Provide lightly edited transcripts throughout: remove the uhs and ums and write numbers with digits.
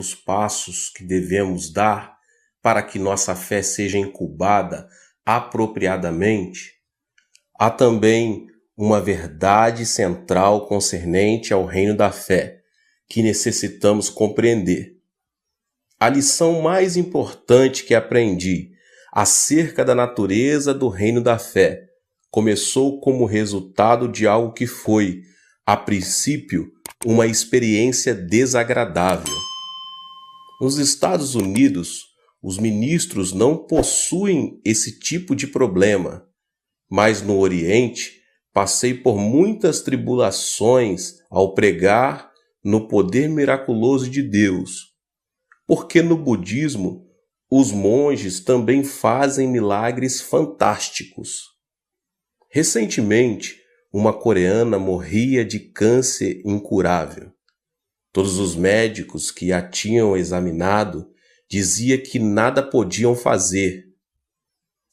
os passos que devemos dar para que nossa fé seja incubada apropriadamente, há também uma verdade central concernente ao reino da fé que necessitamos compreender. A lição mais importante que aprendi acerca da natureza do reino da fé começou como resultado de algo que foi, a princípio, uma experiência desagradável. Nos Estados Unidos, os ministros não possuem esse tipo de problema, mas no Oriente passei por muitas tribulações ao pregar no poder miraculoso de Deus, porque no budismo os monges também fazem milagres fantásticos. Recentemente, uma coreana morria de câncer incurável. Todos os médicos que a tinham examinado diziam que nada podiam fazer.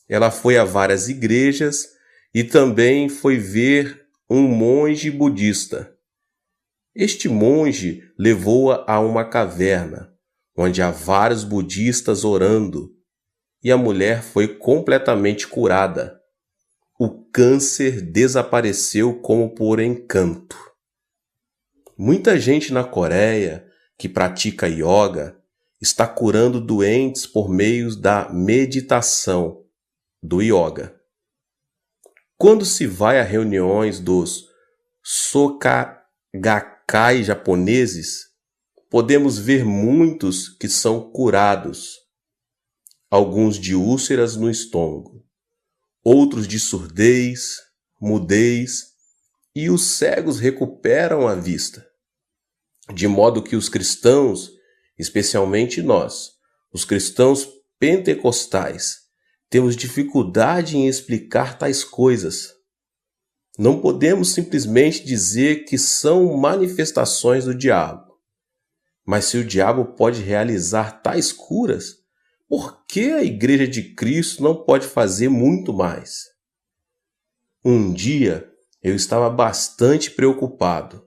Ela foi a várias igrejas e também foi ver um monge budista. Este monge levou-a a uma caverna, onde há vários budistas orando, e a mulher foi completamente curada. O câncer desapareceu como por encanto. Muita gente na Coreia que pratica yoga está curando doentes por meio da meditação, do yoga. Quando se vai a reuniões dos Soka-gakkai japoneses, podemos ver muitos que são curados, alguns de úlceras no estômago, outros de surdez, mudez, e os cegos recuperam a vista. De modo que os cristãos, especialmente nós, os cristãos pentecostais, temos dificuldade em explicar tais coisas. Não podemos simplesmente dizer que são manifestações do diabo. Mas se o diabo pode realizar tais curas, por que a Igreja de Cristo não pode fazer muito mais? Um dia, eu estava bastante preocupado.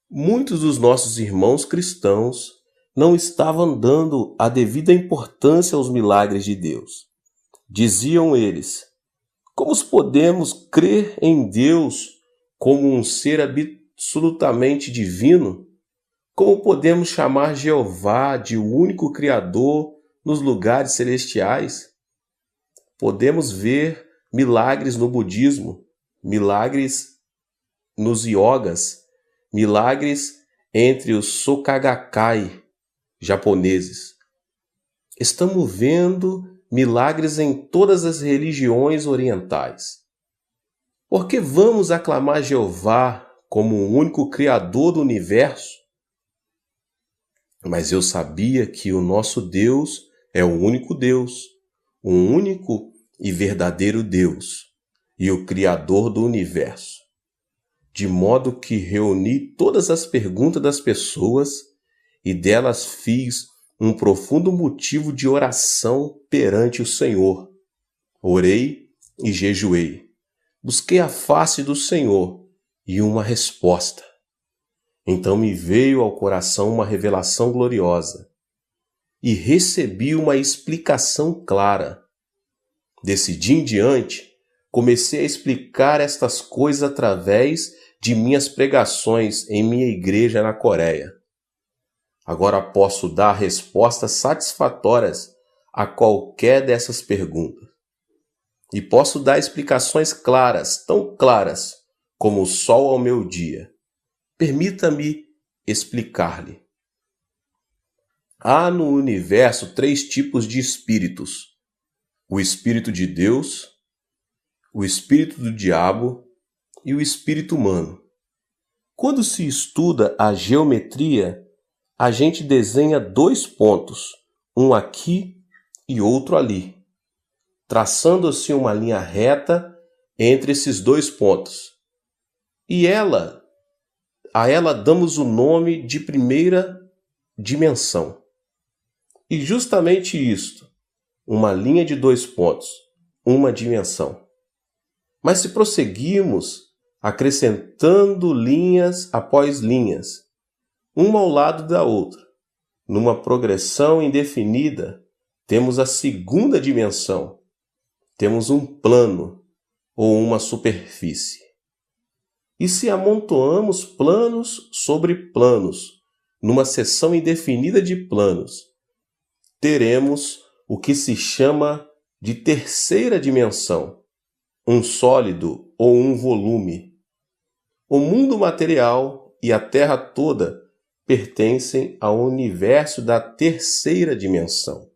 Muitos dos nossos irmãos cristãos não estavam dando a devida importância aos milagres de Deus. Diziam eles: como podemos crer em Deus como um ser absolutamente divino? Como podemos chamar Jeová de o único Criador nos lugares celestiais? Podemos ver milagres no budismo, milagres nos yogas, milagres entre os Soka-gakkai japoneses. Estamos vendo milagres em todas as religiões orientais. Por que vamos aclamar Jeová como o único Criador do universo? Mas eu sabia que o nosso Deus é o único Deus, o único e verdadeiro Deus e o Criador do universo. De modo que reuni todas as perguntas das pessoas e delas fiz um profundo motivo de oração perante o Senhor. Orei e jejuei. Busquei a face do Senhor e uma resposta. Então me veio ao coração uma revelação gloriosa e recebi uma explicação clara. Desse dia em diante, comecei a explicar estas coisas através de minhas pregações em minha igreja na Coreia. Agora posso dar respostas satisfatórias a qualquer dessas perguntas. E posso dar explicações claras, tão claras como o sol ao meu dia. Permita-me explicar-lhe. Há no universo 3 tipos de espíritos: o espírito de Deus, o espírito do diabo e o espírito humano. Quando se estuda a geometria, a gente desenha 2 pontos, um aqui e outro ali, traçando-se uma linha reta entre esses 2 pontos. E a ela damos o nome de primeira dimensão. E justamente isto, uma linha de 2 pontos, uma dimensão. Mas se prosseguirmos acrescentando linhas após linhas, uma ao lado da outra, numa progressão indefinida, temos a segunda dimensão. Temos um plano ou uma superfície. E se amontoamos planos sobre planos, numa seção indefinida de planos, teremos o que se chama de terceira dimensão, um sólido ou um volume. O mundo material e a Terra toda pertencem ao universo da terceira dimensão.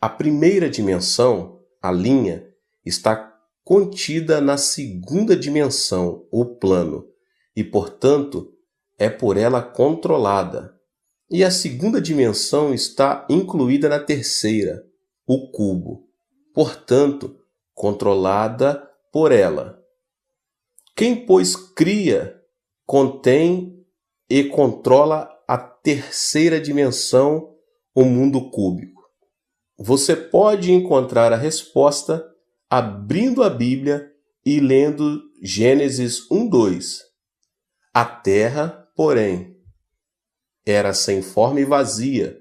A primeira dimensão, a linha, está contida na segunda dimensão, o plano, e, portanto, é por ela controlada. E a segunda dimensão está incluída na terceira, o cubo, portanto, controlada por ela. Quem, pois, cria, contém e controla a terceira dimensão, o mundo cúbico. Você pode encontrar a resposta abrindo a Bíblia e lendo Gênesis 1:2. A terra, porém, era sem forma e vazia.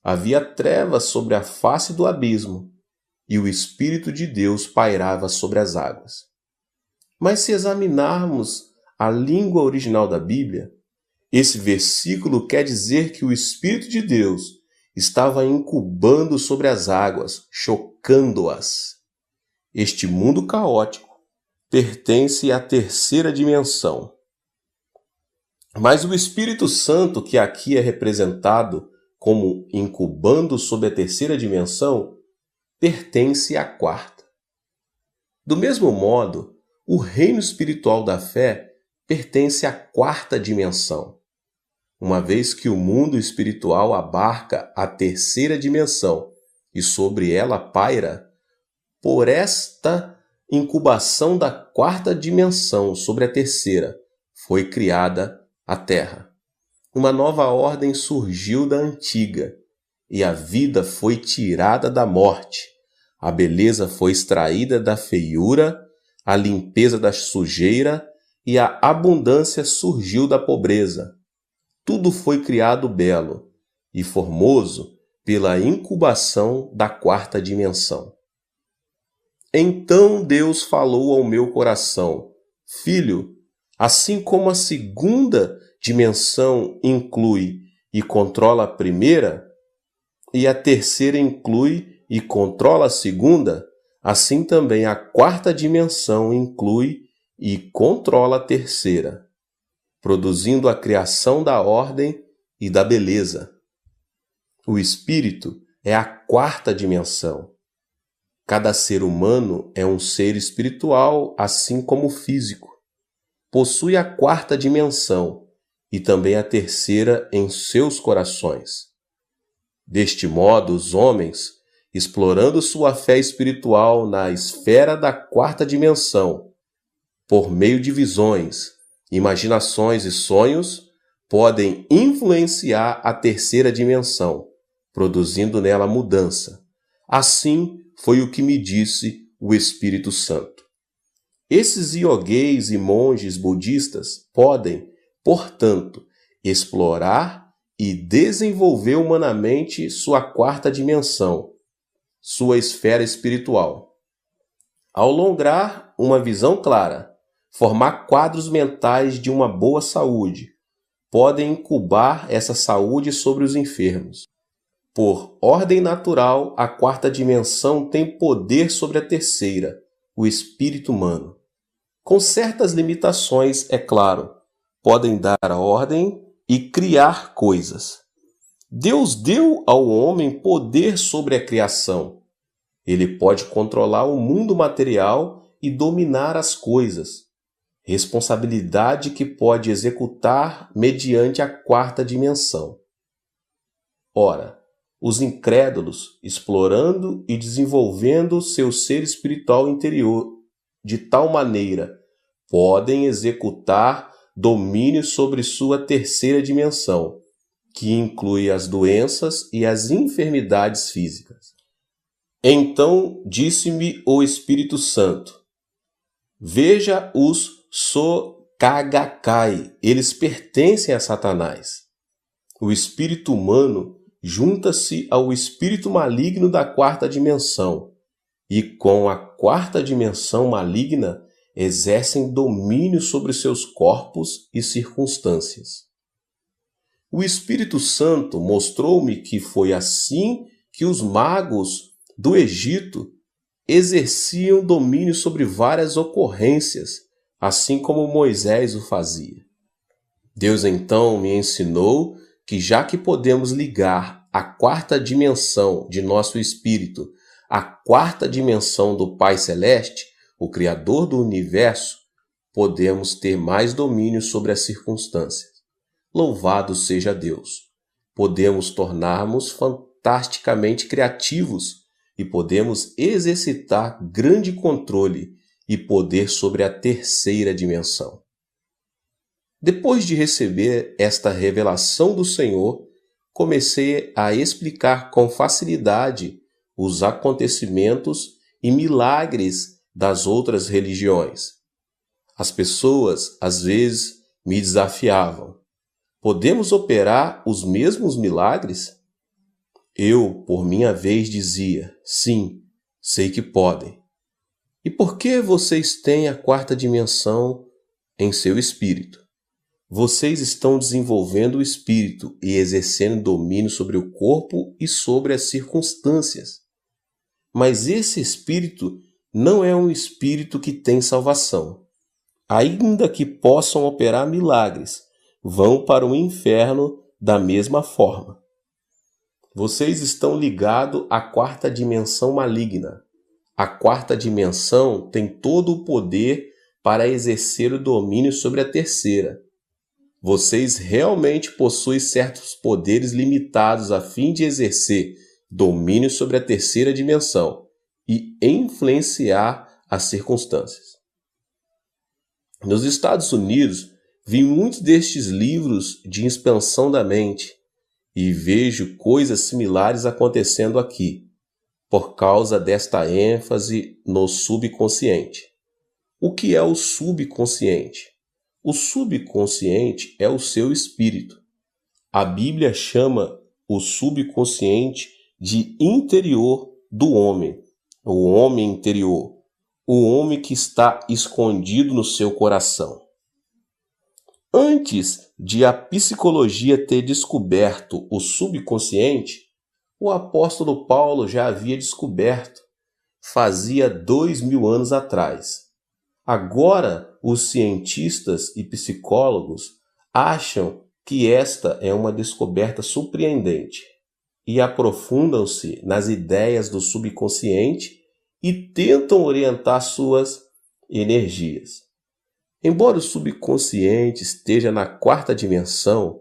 Havia trevas sobre a face do abismo, e o Espírito de Deus pairava sobre as águas. Mas se examinarmos a língua original da Bíblia, esse versículo quer dizer que o Espírito de Deus estava incubando sobre as águas, chocando-as. Este mundo caótico pertence à terceira dimensão. Mas o Espírito Santo, que aqui é representado como incubando sob a terceira dimensão, pertence à quarta. Do mesmo modo, o reino espiritual da fé pertence à quarta dimensão. Uma vez que o mundo espiritual abarca a terceira dimensão e sobre ela paira, por esta incubação da quarta dimensão sobre a terceira, foi criada a Terra. Uma nova ordem surgiu da antiga, e a vida foi tirada da morte, a beleza foi extraída da feiura, a limpeza da sujeira e a abundância surgiu da pobreza. Tudo foi criado belo e formoso pela incubação da quarta dimensão. Então Deus falou ao meu coração: Filho, assim como a segunda dimensão inclui e controla a primeira, e a terceira inclui e controla a segunda, assim também a quarta dimensão inclui e controla a terceira, produzindo a criação da ordem e da beleza. O espírito é a quarta dimensão. Cada ser humano é um ser espiritual, assim como o físico. Possui a quarta dimensão e também a terceira em seus corações. Deste modo, os homens, explorando sua fé espiritual na esfera da quarta dimensão, por meio de visões, imaginações e sonhos, podem influenciar a terceira dimensão, produzindo nela mudança. Assim foi o que me disse o Espírito Santo. Esses iogueis e monges budistas podem, portanto, explorar e desenvolver humanamente sua quarta dimensão, sua esfera espiritual. Ao lograr uma visão clara, formar quadros mentais de uma boa saúde, podem incubar essa saúde sobre os enfermos. Por ordem natural, a quarta dimensão tem poder sobre a terceira, o espírito humano. Com certas limitações, é claro, podem dar a ordem e criar coisas. Deus deu ao homem poder sobre a criação. Ele pode controlar o mundo material e dominar as coisas. Responsabilidade que pode executar mediante a quarta dimensão. Ora, os incrédulos, explorando e desenvolvendo seu ser espiritual interior de tal maneira, podem executar domínio sobre sua terceira dimensão, que inclui as doenças e as enfermidades físicas. Então disse-me o Espírito Santo: Veja os Sokagakai, eles pertencem a Satanás. O espírito humano junta-se ao espírito maligno da quarta dimensão, e com a quarta dimensão maligna exercem domínio sobre seus corpos e circunstâncias. O Espírito Santo mostrou-me que foi assim que os magos do Egito exerciam domínio sobre várias ocorrências, assim como Moisés o fazia. Deus então me ensinou que, já que podemos ligar a quarta dimensão de nosso espírito à quarta dimensão do Pai Celeste, o Criador do Universo, podemos ter mais domínio sobre as circunstâncias. Louvado seja Deus! Podemos tornar-nos fantasticamente criativos e podemos exercitar grande controle e poder sobre a terceira dimensão. Depois de receber esta revelação do Senhor, comecei a explicar com facilidade os acontecimentos e milagres das outras religiões. As pessoas, às vezes, me desafiavam. Podemos operar os mesmos milagres? Eu, por minha vez, dizia, sim, sei que podem. E por que vocês têm a quarta dimensão em seu espírito? Vocês estão desenvolvendo o espírito e exercendo domínio sobre o corpo e sobre as circunstâncias. Mas esse espírito não é um espírito que tem salvação. Ainda que possam operar milagres, vão para o inferno da mesma forma. Vocês estão ligados à quarta dimensão maligna. A quarta dimensão tem todo o poder para exercer o domínio sobre a terceira. Vocês realmente possuem certos poderes limitados a fim de exercer domínio sobre a terceira dimensão e influenciar as circunstâncias. Nos Estados Unidos, vi muitos destes livros de expansão da mente e vejo coisas similares acontecendo aqui, por causa desta ênfase no subconsciente. O que é o subconsciente? O subconsciente é o seu espírito. A Bíblia chama o subconsciente de interior do homem, o homem interior, o homem que está escondido no seu coração. Antes de a psicologia ter descoberto o subconsciente, o apóstolo Paulo já havia descoberto, fazia 2000 anos atrás. Agora, os cientistas e psicólogos acham que esta é uma descoberta surpreendente e aprofundam-se nas ideias do subconsciente e tentam orientar suas energias. Embora o subconsciente esteja na quarta dimensão,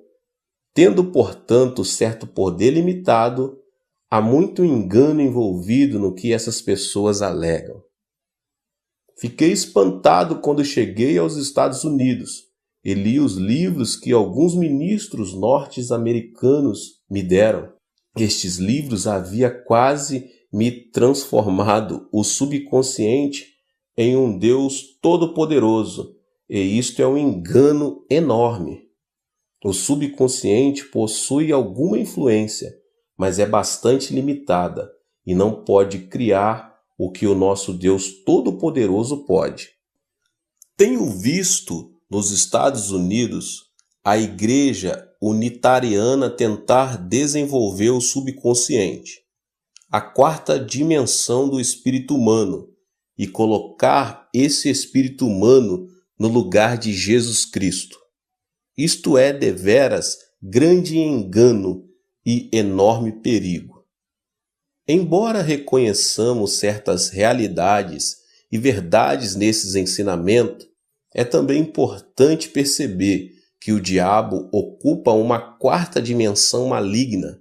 tendo, portanto, certo poder limitado, há muito engano envolvido no que essas pessoas alegam. Fiquei espantado quando cheguei aos Estados Unidos e li os livros que alguns ministros norte-americanos me deram. Estes livros haviam quase me transformado o subconsciente em um Deus todo-poderoso, e isto é um engano enorme. O subconsciente possui alguma influência, mas é bastante limitada e não pode criar o que o nosso Deus Todo-Poderoso pode. Tenho visto nos Estados Unidos a Igreja Unitariana tentar desenvolver o subconsciente, a quarta dimensão do espírito humano, e colocar esse espírito humano no lugar de Jesus Cristo. Isto é deveras grande engano e enorme perigo. Embora reconheçamos certas realidades e verdades nesses ensinamentos, é também importante perceber que o diabo ocupa uma quarta dimensão maligna.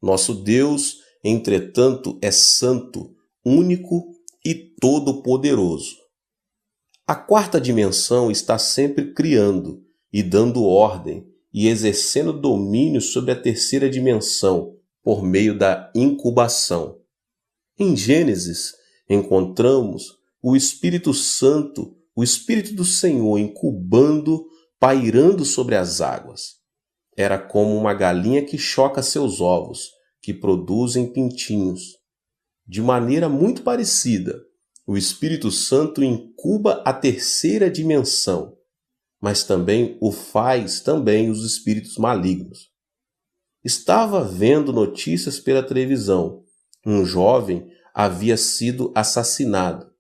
Nosso Deus, entretanto, é santo, único e todo-poderoso. A quarta dimensão está sempre criando e dando ordem e exercendo domínio sobre a terceira dimensão por meio da incubação. Em Gênesis, encontramos o Espírito Santo, o Espírito do Senhor incubando, pairando sobre as águas. Era como uma galinha que choca seus ovos, que produzem pintinhos. De maneira muito parecida, o Espírito Santo incuba a terceira dimensão, mas também o faz também os espíritos malignos. Estava vendo notícias pela televisão. Um jovem havia sido assassinado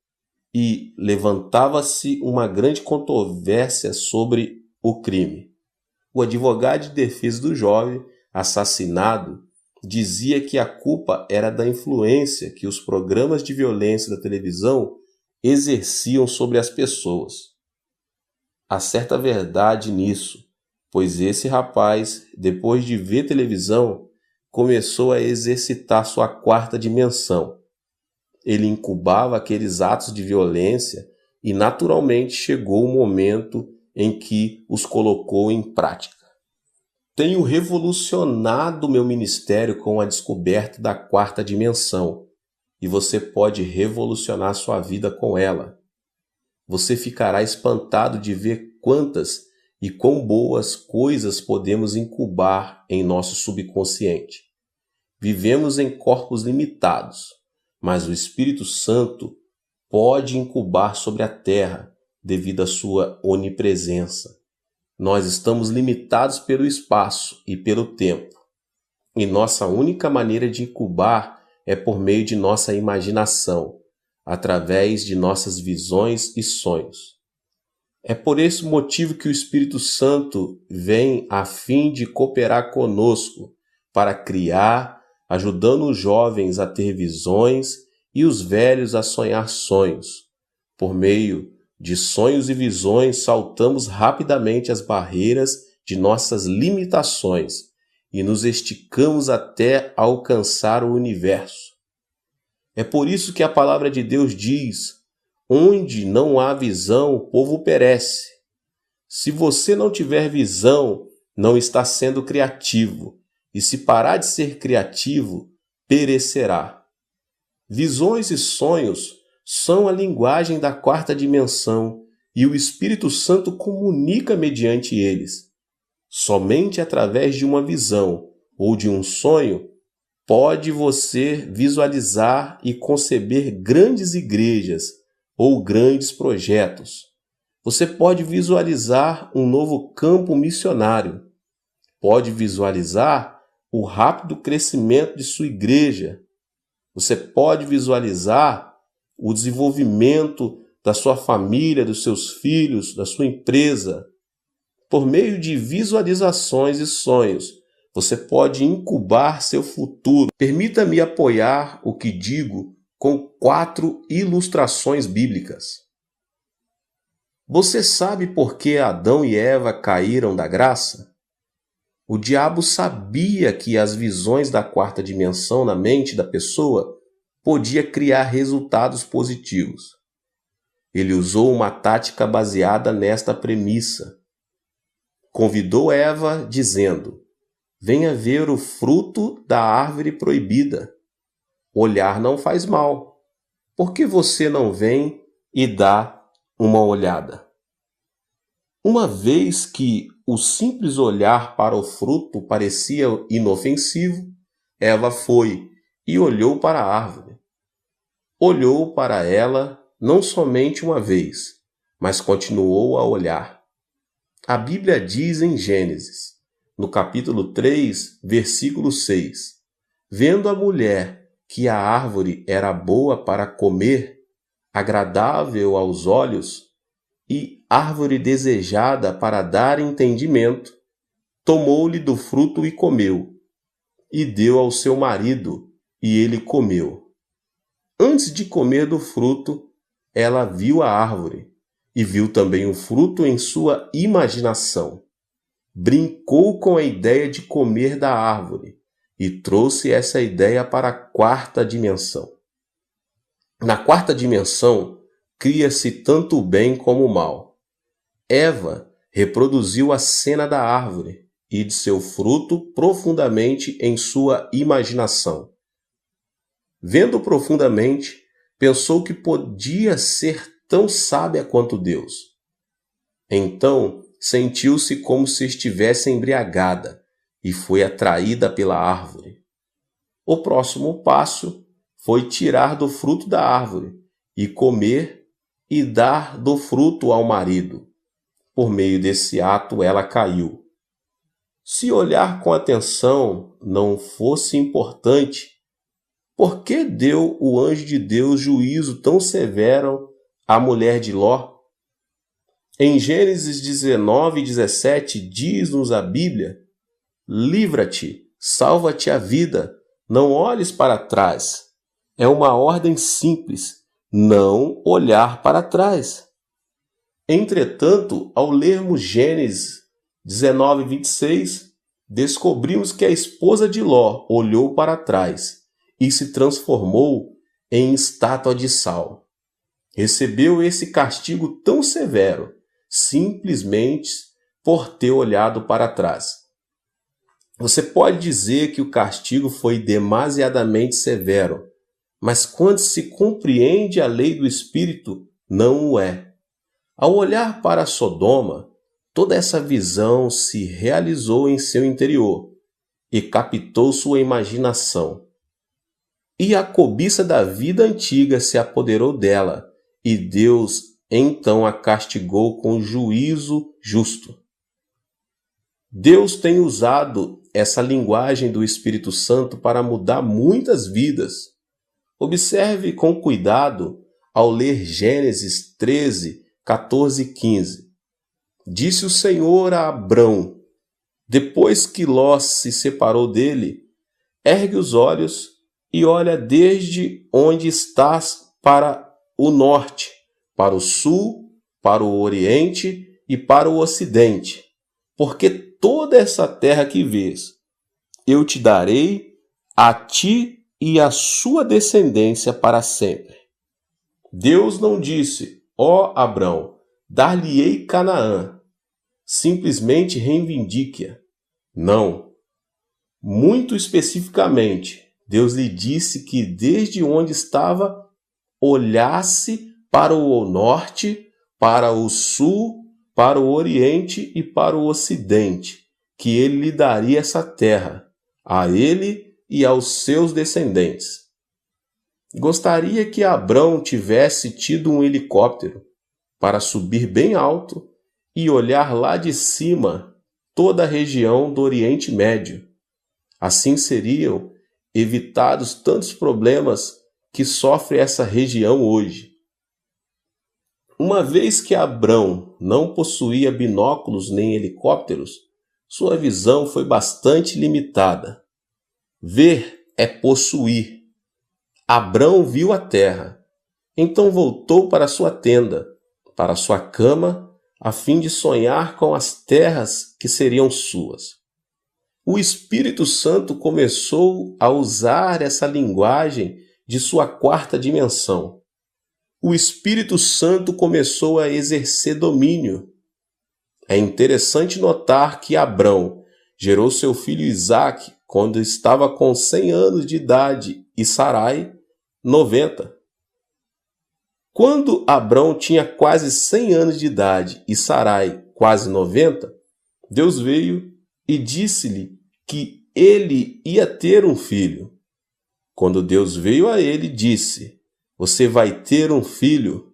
e levantava-se uma grande controvérsia sobre o crime. O advogado de defesa do jovem assassinado dizia que a culpa era da influência que os programas de violência da televisão exerciam sobre as pessoas. Há certa verdade nisso, pois esse rapaz, depois de ver televisão, começou a exercitar sua quarta dimensão. Ele incubava aqueles atos de violência e naturalmente chegou o momento em que os colocou em prática. Tenho revolucionado meu ministério com a descoberta da quarta dimensão, e você pode revolucionar sua vida com ela. Você ficará espantado de ver quantas e quão boas coisas podemos incubar em nosso subconsciente. Vivemos em corpos limitados, mas o Espírito Santo pode incubar sobre a terra devido à sua onipresença. Nós estamos limitados pelo espaço e pelo tempo, e nossa única maneira de incubar é por meio de nossa imaginação, através de nossas visões e sonhos. É por esse motivo que o Espírito Santo vem a fim de cooperar conosco para criar, ajudando os jovens a ter visões e os velhos a sonhar sonhos. Por meio de sonhos e visões, saltamos rapidamente as barreiras de nossas limitações e nos esticamos até alcançar o universo. É por isso que a palavra de Deus diz: onde não há visão, o povo perece. Se você não tiver visão, não está sendo criativo, e se parar de ser criativo, perecerá. Visões e sonhos são a linguagem da quarta dimensão e o Espírito Santo comunica mediante eles. Somente através de uma visão ou de um sonho pode você visualizar e conceber grandes igrejas ou grandes projetos. Você pode visualizar um novo campo missionário. Pode visualizar o rápido crescimento de sua igreja. Você pode visualizar o desenvolvimento da sua família, dos seus filhos, da sua empresa. Por meio de visualizações e sonhos, você pode incubar seu futuro. Permita-me apoiar o que digo com 4 ilustrações bíblicas. Você sabe por que Adão e Eva caíram da graça? O diabo sabia que as visões da quarta dimensão na mente da pessoa podia criar resultados positivos. Ele usou uma tática baseada nesta premissa. Convidou Eva, dizendo: venha ver o fruto da árvore proibida. Olhar não faz mal. Por que você não vem e dá uma olhada? Uma vez que o simples olhar para o fruto parecia inofensivo, Eva foi e olhou para a árvore. Olhou para ela não somente uma vez, mas continuou a olhar. A Bíblia diz em Gênesis, no capítulo 3, versículo 6, vendo a mulher que a árvore era boa para comer, agradável aos olhos e árvore desejada para dar entendimento, tomou-lhe do fruto e comeu, e deu ao seu marido, e ele comeu. Antes de comer do fruto, ela viu a árvore, e viu também o fruto em sua imaginação. Brincou com a ideia de comer da árvore, e trouxe essa ideia para a quarta dimensão. Na quarta dimensão, cria-se tanto o bem como o mal. Eva reproduziu a cena da árvore e de seu fruto profundamente em sua imaginação. Vendo profundamente, pensou que podia ser tão sábia quanto Deus. Então, sentiu-se como se estivesse embriagada e foi atraída pela árvore. O próximo passo foi tirar do fruto da árvore e comer e dar do fruto ao marido. Por meio desse ato, ela caiu. Se olhar com atenção não fosse importante, por que deu o anjo de Deus juízo tão severo à mulher de Ló? Em Gênesis 19:17 diz-nos a Bíblia: livra-te, salva-te a vida, não olhes para trás. É uma ordem simples, não olhar para trás. Entretanto, ao lermos Gênesis 19:26, descobrimos que a esposa de Ló olhou para trás e se transformou em estátua de sal. Recebeu esse castigo tão severo, simplesmente por ter olhado para trás. Você pode dizer que o castigo foi demasiadamente severo, mas quando se compreende a lei do Espírito, não o é. Ao olhar para Sodoma, toda essa visão se realizou em seu interior e captou sua imaginação. E a cobiça da vida antiga se apoderou dela, e Deus então a castigou com juízo justo. Deus tem usado essa linguagem do Espírito Santo para mudar muitas vidas. Observe com cuidado ao ler Gênesis 13, 14 e 15. Disse o Senhor a Abrão, depois que Ló se separou dele: ergue os olhos e olha desde onde estás para o norte, para o sul, para o oriente e para o ocidente, porque toda essa terra que vês, eu te darei a ti e a sua descendência para sempre. Deus não disse: ó Abrão, dar-lhe-ei Canaã. Simplesmente reivindique-a. Não. Muito especificamente, Deus lhe disse que desde onde estava, olhasse para o norte, para o sul, para o oriente e para o ocidente, que ele lhe daria essa terra, a ele e aos seus descendentes. Gostaria que Abrão tivesse tido um helicóptero para subir bem alto e olhar lá de cima toda a região do Oriente Médio. Assim seriam evitados tantos problemas que sofre essa região hoje. Uma vez que Abrão não possuía binóculos nem helicópteros, sua visão foi bastante limitada. Ver é possuir. Abrão viu a terra, então voltou para sua tenda, para sua cama, a fim de sonhar com as terras que seriam suas. O Espírito Santo começou a usar essa linguagem de sua quarta dimensão. O Espírito Santo começou a exercer domínio. É interessante notar que Abrão gerou seu filho Isaque quando estava com 100 anos de idade e Sarai, 90. Quando Abrão tinha quase 100 anos de idade e Sarai quase 90, Deus veio e disse-lhe que ele ia ter um filho. Quando Deus veio a ele, disse: você vai ter um filho.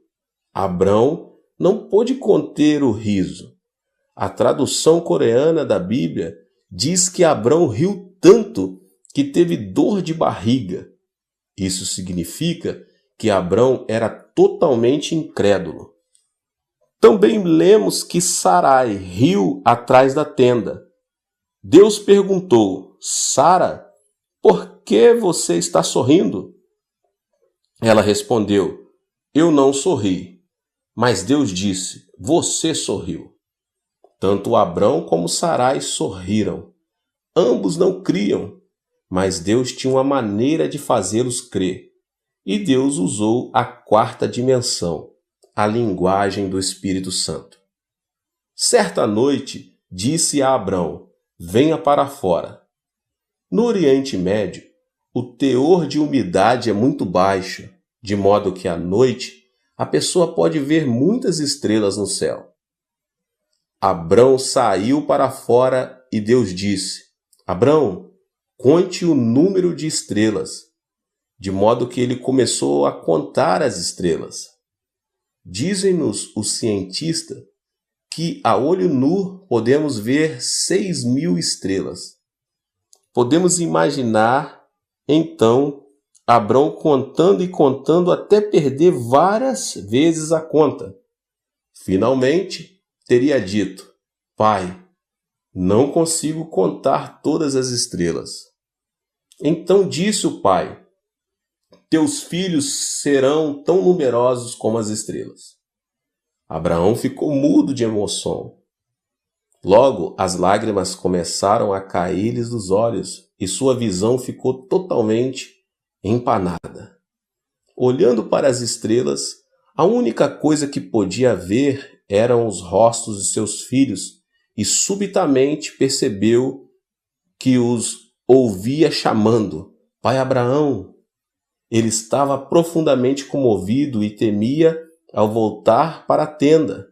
Abrão não pôde conter o riso. A tradução coreana da Bíblia diz que Abrão riu tanto que teve dor de barriga. Isso significa que Abrão era totalmente incrédulo. Também lemos que Sarai riu atrás da tenda. Deus perguntou: Sara, por que você está sorrindo? Ela respondeu: eu não sorri. Mas Deus disse: você sorriu. Tanto Abrão como Sarai sorriram. Ambos não criam, mas Deus tinha uma maneira de fazê-los crer. E Deus usou a quarta dimensão, a linguagem do Espírito Santo. Certa noite, disse a Abrão: venha para fora. No Oriente Médio, o teor de umidade é muito baixo, de modo que à noite a pessoa pode ver muitas estrelas no céu. Abrão saiu para fora e Deus disse: Abrão, conte o número de estrelas, de modo que ele começou a contar as estrelas. Dizem-nos os cientistas que a olho nu podemos ver 6.000 estrelas. Podemos imaginar, então, Abrão contando e contando até perder várias vezes a conta. Finalmente, teria dito: Pai, não consigo contar todas as estrelas. Então disse o pai: Teus filhos serão tão numerosos como as estrelas. Abraão ficou mudo de emoção. Logo, as lágrimas começaram a cair-lhes dos olhos e sua visão ficou totalmente empanada. Olhando para as estrelas, a única coisa que podia ver eram os rostos de seus filhos e subitamente percebeu que os ouvia chamando: Pai Abraão. Ele estava profundamente comovido e temia ao voltar para a tenda.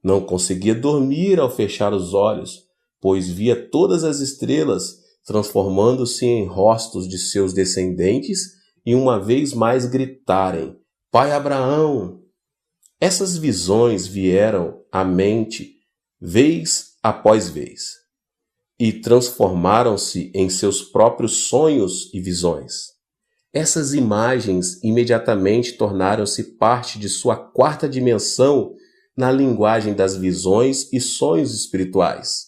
Não conseguia dormir ao fechar os olhos, pois via todas as estrelas transformando-se em rostos de seus descendentes e uma vez mais gritarem: Pai Abraão! Essas visões vieram à mente vez após vez e transformaram-se em seus próprios sonhos e visões. Essas imagens imediatamente tornaram-se parte de sua quarta dimensão na linguagem das visões e sonhos espirituais.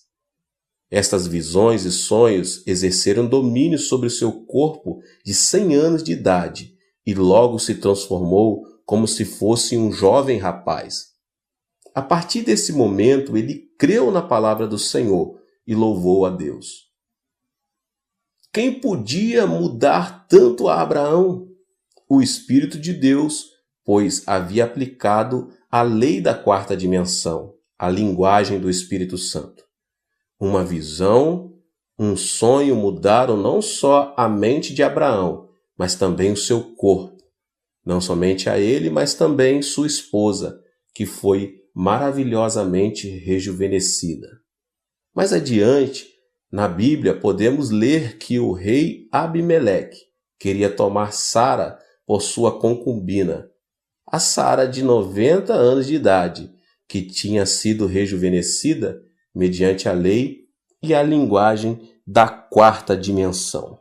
Estas visões e sonhos exerceram domínio sobre seu corpo de 100 anos de idade e logo se transformou como se fosse um jovem rapaz. A partir desse momento, ele creu na palavra do Senhor e louvou a Deus. Quem podia mudar tanto a Abraão? O Espírito de Deus, pois havia aplicado a lei da quarta dimensão, a linguagem do Espírito Santo. Uma visão, um sonho mudaram não só a mente de Abraão, mas também o seu corpo. Não somente a ele, mas também sua esposa, que foi maravilhosamente rejuvenescida. Mais adiante, na Bíblia, podemos ler que o rei Abimeleque queria tomar Sara por sua concubina, a Sara de 90 anos de idade, que tinha sido rejuvenescida mediante a lei e a linguagem da quarta dimensão.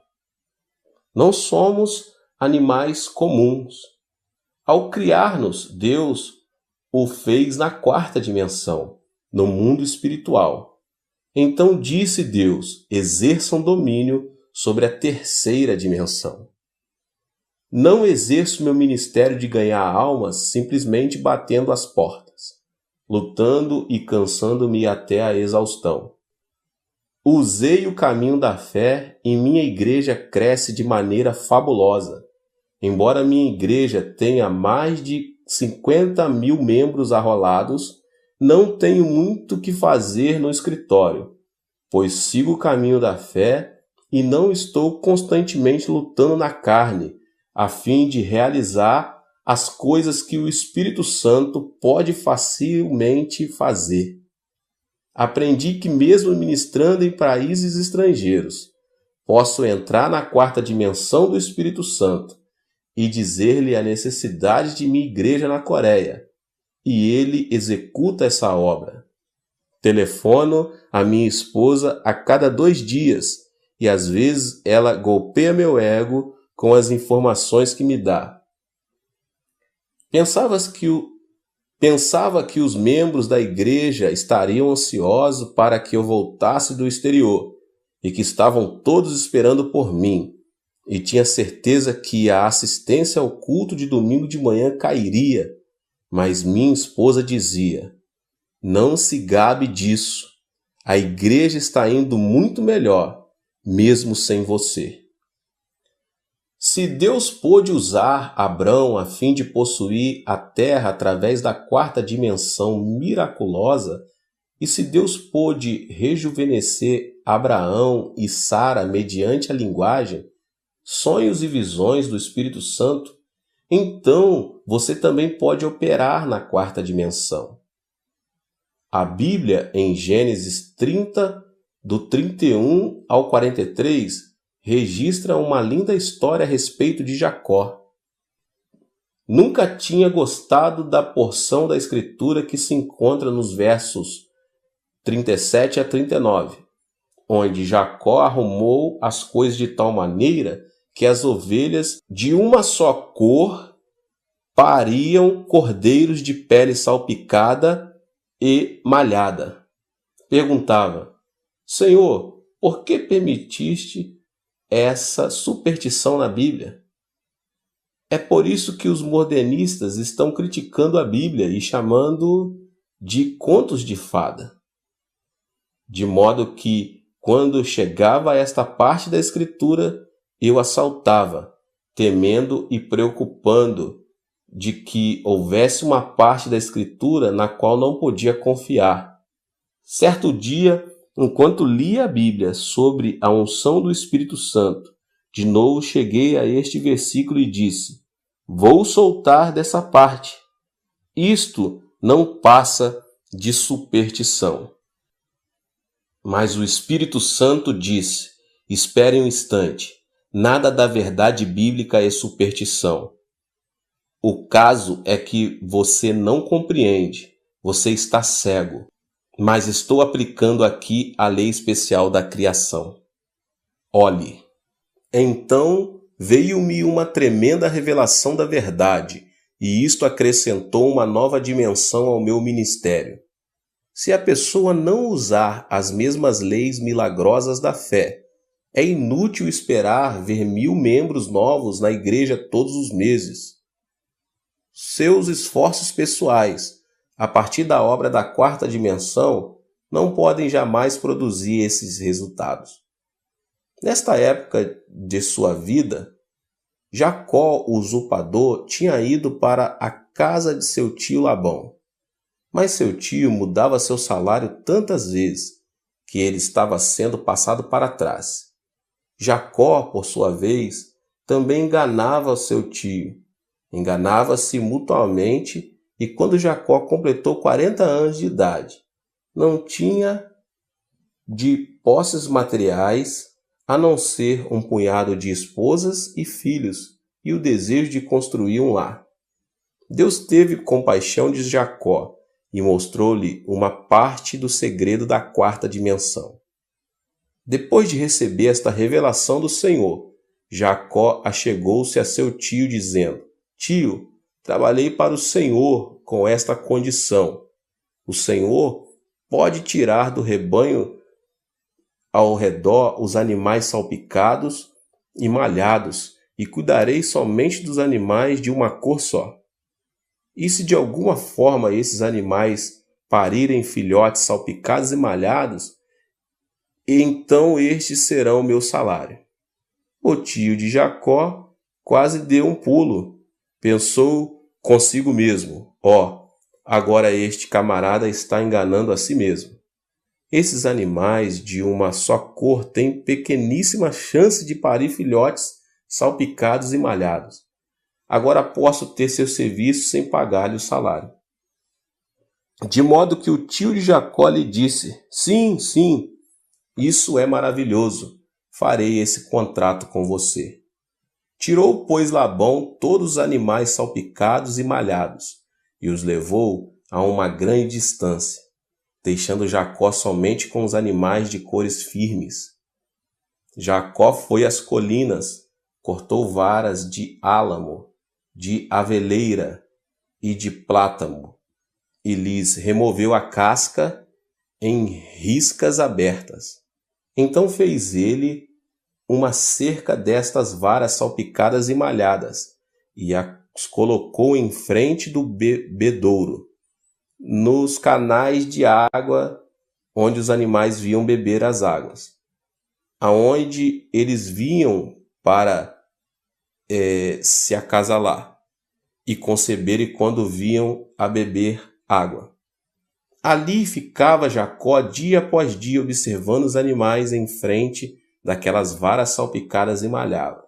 Não somos animais comuns. Ao criar-nos, Deus o fez na quarta dimensão, no mundo espiritual. Então disse Deus: exerçam domínio sobre a terceira dimensão. Não exerço meu ministério de ganhar almas simplesmente batendo as portas, lutando e cansando-me até a exaustão. Usei o caminho da fé e minha igreja cresce de maneira fabulosa. Embora minha igreja tenha mais de 50.000 membros arrolados, não tenho muito que fazer no escritório, pois sigo o caminho da fé e não estou constantemente lutando na carne, a fim de realizar as coisas que o Espírito Santo pode facilmente fazer. Aprendi que mesmo ministrando em países estrangeiros, posso entrar na quarta dimensão do Espírito Santo e dizer-lhe a necessidade de minha igreja na Coreia, e ele executa essa obra. Telefono a minha esposa a cada 2 dias, e às vezes ela golpeia meu ego com as informações que me dá. Pensava que os membros da igreja estariam ansiosos para que eu voltasse do exterior, e que estavam todos esperando por mim, e tinha certeza que a assistência ao culto de domingo de manhã cairia, mas minha esposa dizia: não se gabe disso, a igreja está indo muito melhor, mesmo sem você. Se Deus pôde usar Abrão a fim de possuir a terra através da quarta dimensão miraculosa, e se Deus pôde rejuvenescer Abraão e Sara mediante a linguagem, sonhos e visões do Espírito Santo, então você também pode operar na quarta dimensão. A Bíblia, em Gênesis 30, do 31 ao 43, registra uma linda história a respeito de Jacó. Nunca tinha gostado da porção da Escritura que se encontra nos versos 37 a 39, onde Jacó arrumou as coisas de tal maneira que as ovelhas de uma só cor pariam cordeiros de pele salpicada e malhada. Perguntava: Senhor, por que permitiste essa superstição na Bíblia? É por isso que os modernistas estão criticando a Bíblia e chamando de contos de fada. De modo que, quando chegava a esta parte da Escritura, eu a saltava, temendo e preocupando de que houvesse uma parte da Escritura na qual não podia confiar. Certo dia, enquanto lia a Bíblia sobre a unção do Espírito Santo, de novo cheguei a este versículo e disse: vou soltar dessa parte. Isto não passa de superstição. Mas o Espírito Santo disse: espere um instante, nada da verdade bíblica é superstição. O caso é que você não compreende, você está cego. Mas estou aplicando aqui a lei especial da criação. Olhe. Então veio-me uma tremenda revelação da verdade, e isto acrescentou uma nova dimensão ao meu ministério. Se a pessoa não usar as mesmas leis milagrosas da fé, é inútil esperar ver 1000 membros novos na igreja todos os meses. Seus esforços pessoais, a partir da obra da quarta dimensão, não podem jamais produzir esses resultados. Nesta época de sua vida, Jacó, o usurpador, tinha ido para a casa de seu tio Labão. Mas seu tio mudava seu salário tantas vezes que ele estava sendo passado para trás. Jacó, por sua vez, também enganava o seu tio. Enganava-se mutuamente, e quando Jacó completou 40 anos de idade, não tinha de posses materiais a não ser um punhado de esposas e filhos e o desejo de construir um lar. Deus teve compaixão de Jacó e mostrou-lhe uma parte do segredo da quarta dimensão. Depois de receber esta revelação do Senhor, Jacó achegou-se a seu tio dizendo: Tio, trabalhei para o Senhor com esta condição. O Senhor pode tirar do rebanho ao redor os animais salpicados e malhados, e cuidarei somente dos animais de uma cor só. E se de alguma forma esses animais parirem filhotes salpicados e malhados, então estes serão o meu salário. O tio de Jacó quase deu um pulo. Pensou consigo mesmo: agora este camarada está enganando a si mesmo. Esses animais de uma só cor têm pequeníssima chance de parir filhotes salpicados e malhados. Agora posso ter seu serviço sem pagar-lhe o salário. De modo que o tio de Jacó lhe disse: Sim, isso é maravilhoso. Farei esse contrato com você. Tirou, pois, Labão todos os animais salpicados e malhados e os levou a uma grande distância, deixando Jacó somente com os animais de cores firmes. Jacó foi às colinas, cortou varas de álamo, de aveleira e de plátano, e lhes removeu a casca em riscas abertas. Então fez ele uma cerca destas varas salpicadas e malhadas, e as colocou em frente do bebedouro, nos canais de água onde os animais vinham beber as águas, aonde eles vinham para se acasalar e conceberem quando vinham a beber água. Ali ficava Jacó dia após dia observando os animais em frente daquelas varas salpicadas e malhadas.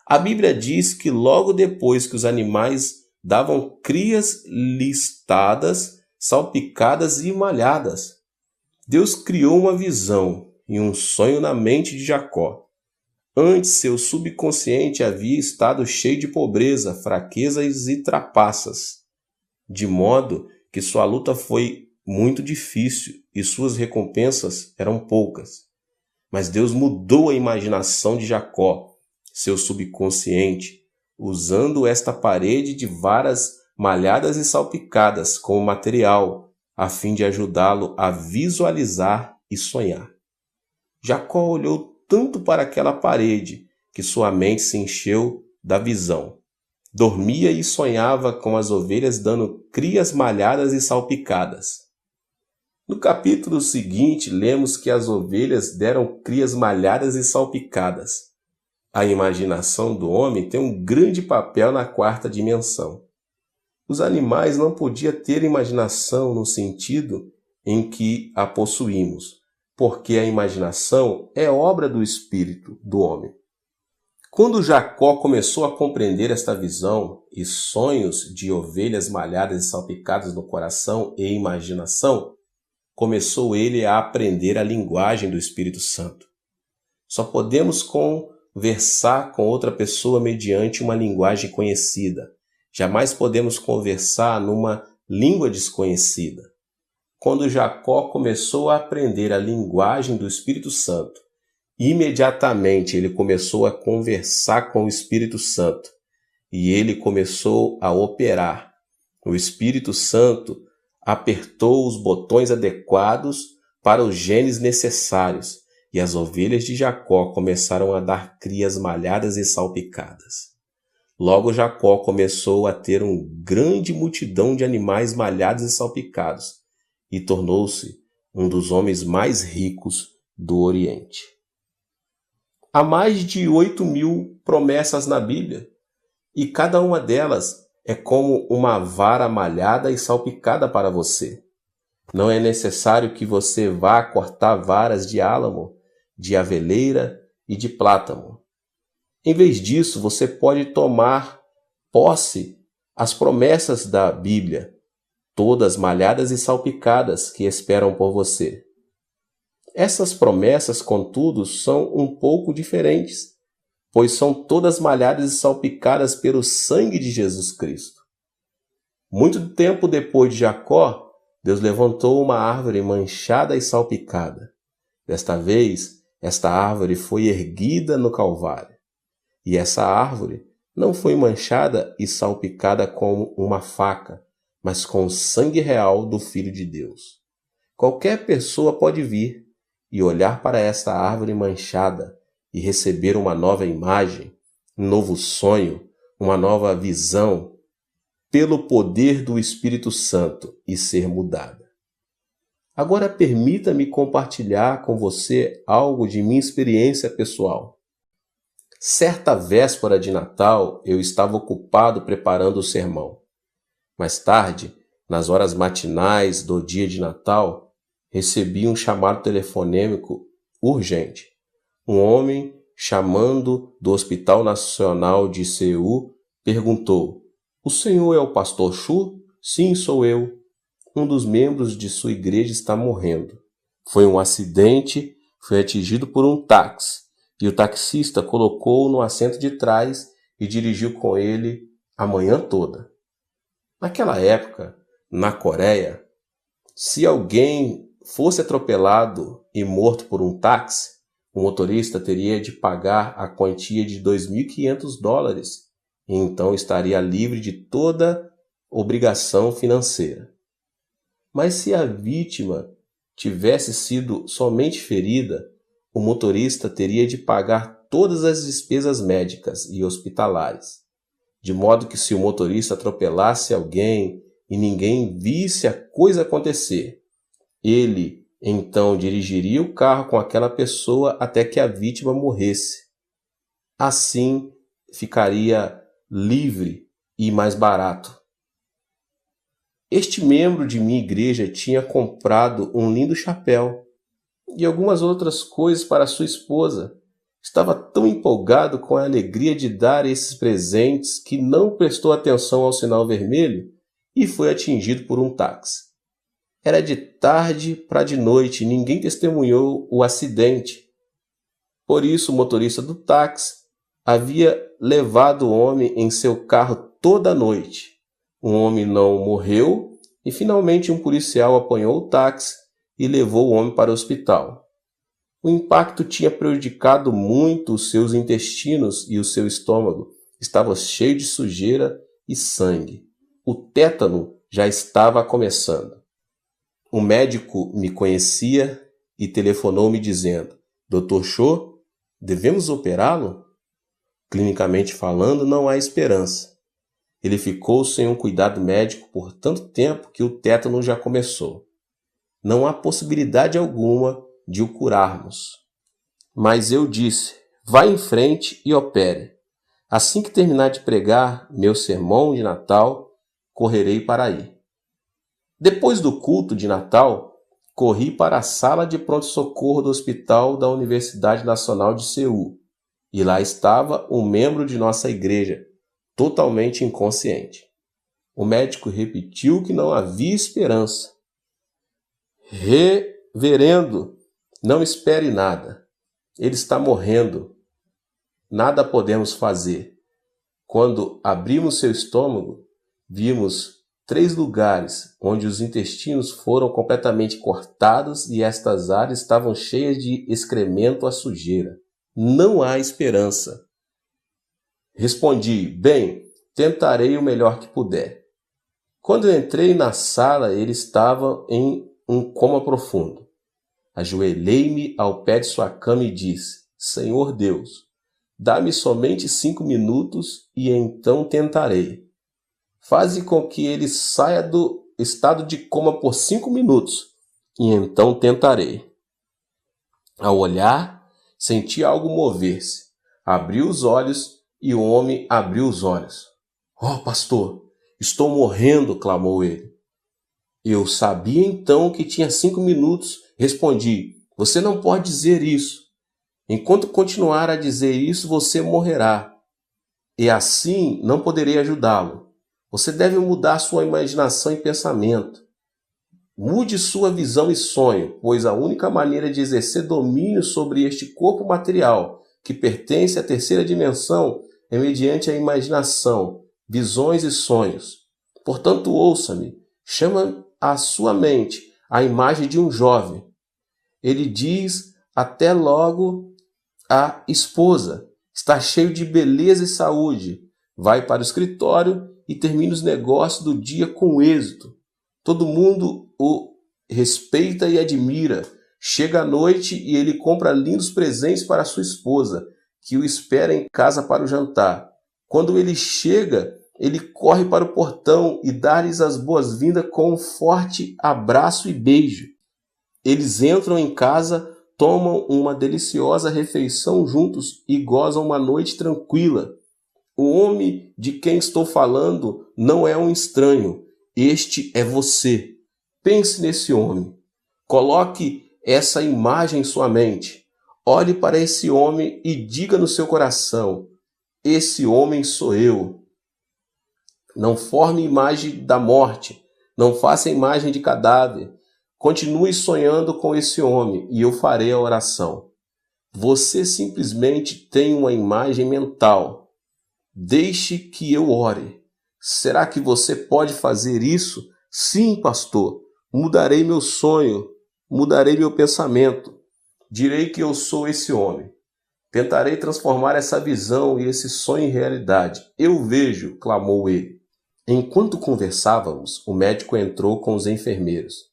A Bíblia diz que logo depois que os animais davam crias listadas, salpicadas e malhadas, Deus criou uma visão e um sonho na mente de Jacó. Antes, seu subconsciente havia estado cheio de pobreza, fraquezas e trapaças, de modo que sua luta foi muito difícil e suas recompensas eram poucas. Mas Deus mudou a imaginação de Jacó, seu subconsciente, usando esta parede de varas malhadas e salpicadas como material, a fim de ajudá-lo a visualizar e sonhar. Jacó olhou tanto para aquela parede que sua mente se encheu da visão. Dormia e sonhava com as ovelhas dando crias malhadas e salpicadas. No capítulo seguinte, lemos que as ovelhas deram crias malhadas e salpicadas. A imaginação do homem tem um grande papel na quarta dimensão. Os animais não podiam ter imaginação no sentido em que a possuímos, porque a imaginação é obra do espírito do homem. Quando Jacó começou a compreender esta visão e sonhos de ovelhas malhadas e salpicadas no coração e imaginação, começou ele a aprender a linguagem do Espírito Santo. Só podemos conversar com outra pessoa mediante uma linguagem conhecida. Jamais podemos conversar numa língua desconhecida. Quando Jacó começou a aprender a linguagem do Espírito Santo, imediatamente ele começou a conversar com o Espírito Santo e ele começou a operar. O Espírito Santo apertou os botões adequados para os genes necessários e as ovelhas de Jacó começaram a dar crias malhadas e salpicadas. Logo Jacó começou a ter uma grande multidão de animais malhados e salpicados e tornou-se um dos homens mais ricos do Oriente. Há mais de 8.000 promessas na Bíblia, e cada uma delas é como uma vara malhada e salpicada para você. Não é necessário que você vá cortar varas de álamo, de aveleira e de plátano. Em vez disso, você pode tomar posse as promessas da Bíblia, todas malhadas e salpicadas que esperam por você. Essas promessas, contudo, são um pouco diferentes, pois são todas malhadas e salpicadas pelo sangue de Jesus Cristo. Muito tempo depois de Jacó, Deus levantou uma árvore manchada e salpicada. Desta vez, esta árvore foi erguida no Calvário. E essa árvore não foi manchada e salpicada com uma faca, mas com o sangue real do Filho de Deus. Qualquer pessoa pode vir e olhar para esta árvore manchada e receber uma nova imagem, um novo sonho, uma nova visão, pelo poder do Espírito Santo e ser mudada. Agora permita-me compartilhar com você algo de minha experiência pessoal. Certa véspera de Natal, eu estava ocupado preparando o sermão. Mais tarde, nas horas matinais do dia de Natal, recebi um chamado telefonêmico urgente. Um homem, chamando do Hospital Nacional de Seul, perguntou: "O senhor é o pastor Chu?" "Sim, sou eu. Um dos membros de sua igreja está morrendo. Foi um acidente, foi atingido por um táxi, e o taxista colocou-o no assento de trás e dirigiu com ele a manhã toda." Naquela época, na Coreia, se alguém fosse atropelado e morto por um táxi, o motorista teria de pagar a quantia de $2.500 e então estaria livre de toda obrigação financeira. Mas se a vítima tivesse sido somente ferida, o motorista teria de pagar todas as despesas médicas e hospitalares, de modo que se o motorista atropelasse alguém e ninguém visse a coisa acontecer, ele então dirigiria o carro com aquela pessoa até que a vítima morresse. Assim ficaria livre e mais barato. Este membro de minha igreja tinha comprado um lindo chapéu e algumas outras coisas para sua esposa. Estava tão empolgado com a alegria de dar esses presentes que não prestou atenção ao sinal vermelho e foi atingido por um táxi. Era de tarde para de noite, ninguém testemunhou o acidente. Por isso, o motorista do táxi havia levado o homem em seu carro toda a noite. O homem não morreu e finalmente um policial apanhou o táxi e levou o homem para o hospital. O impacto tinha prejudicado muito os seus intestinos e o seu estômago estava cheio de sujeira e sangue. O tétano já estava começando. O médico me conhecia e telefonou me dizendo: Dr. Cho, devemos operá-lo? Clinicamente falando, não há esperança. Ele ficou sem um cuidado médico por tanto tempo que o tétano já começou. Não há possibilidade alguma de o curarmos. Mas eu disse: vá em frente e opere. Assim que terminar de pregar meu sermão de Natal, correrei para aí. Depois do culto de Natal, corri para a sala de pronto-socorro do Hospital da Universidade Nacional de Seul. E lá estava um membro de nossa igreja, totalmente inconsciente. O médico repetiu que não havia esperança. Reverendo, não espere nada. Ele está morrendo. Nada podemos fazer. Quando abrimos seu estômago, vimos 3 lugares onde os intestinos foram completamente cortados e estas áreas estavam cheias de excremento à sujeira. Não há esperança. Respondi: bem, tentarei o melhor que puder. Quando eu entrei na sala, ele estava em um coma profundo. Ajoelhei-me ao pé de sua cama e disse: Senhor Deus, dá-me somente 5 minutos e então tentarei. Faze com que ele saia do estado de coma por 5 minutos e então tentarei. Ao olhar, senti algo mover-se. Abri os olhos e o homem abriu os olhos. Oh, pastor, estou morrendo, clamou ele. Eu sabia então que tinha 5 minutos. Respondi: você não pode dizer isso. Enquanto continuar a dizer isso, você morrerá. E assim não poderei ajudá-lo. Você deve mudar sua imaginação e pensamento. Mude sua visão e sonho, pois a única maneira de exercer domínio sobre este corpo material, que pertence à terceira dimensão, é mediante a imaginação, visões e sonhos. Portanto, ouça-me. Chama à sua mente a imagem de um jovem. Ele diz até logo à esposa. Está cheio de beleza e saúde. Vai para o escritório e termina os negócios do dia com êxito. Todo mundo o respeita e admira. Chega à noite e ele compra lindos presentes para sua esposa, que o espera em casa para o jantar. Quando ele chega, ele corre para o portão e dá-lhes as boas-vindas com um forte abraço e beijo. Eles entram em casa, tomam uma deliciosa refeição juntos e gozam uma noite tranquila. O homem de quem estou falando não é um estranho. Este é você. Pense nesse homem. Coloque essa imagem em sua mente. Olhe para esse homem e diga no seu coração: esse homem sou eu. Não forme imagem da morte. Não faça imagem de cadáver. Continue sonhando com esse homem e eu farei a oração. Você simplesmente tem uma imagem mental. Deixe que eu ore. Será que você pode fazer isso? Sim, pastor. Mudarei meu sonho. Mudarei meu pensamento. Direi que eu sou esse homem. Tentarei transformar essa visão e esse sonho em realidade. Eu vejo, clamou ele. Enquanto conversávamos, o médico entrou com os enfermeiros.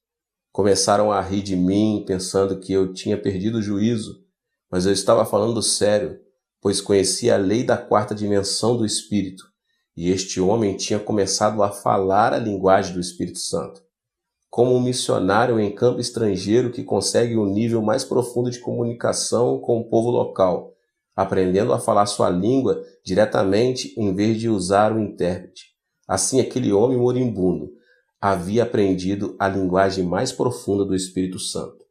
Começaram a rir de mim, pensando que eu tinha perdido o juízo, mas eu estava falando sério, pois conhecia a lei da 4ª dimensão do Espírito, e este homem tinha começado a falar a linguagem do Espírito Santo. Como um missionário em campo estrangeiro que consegue um nível mais profundo de comunicação com o povo local, aprendendo a falar sua língua diretamente em vez de usar o intérprete. Assim, aquele homem moribundo havia aprendido a linguagem mais profunda do Espírito Santo.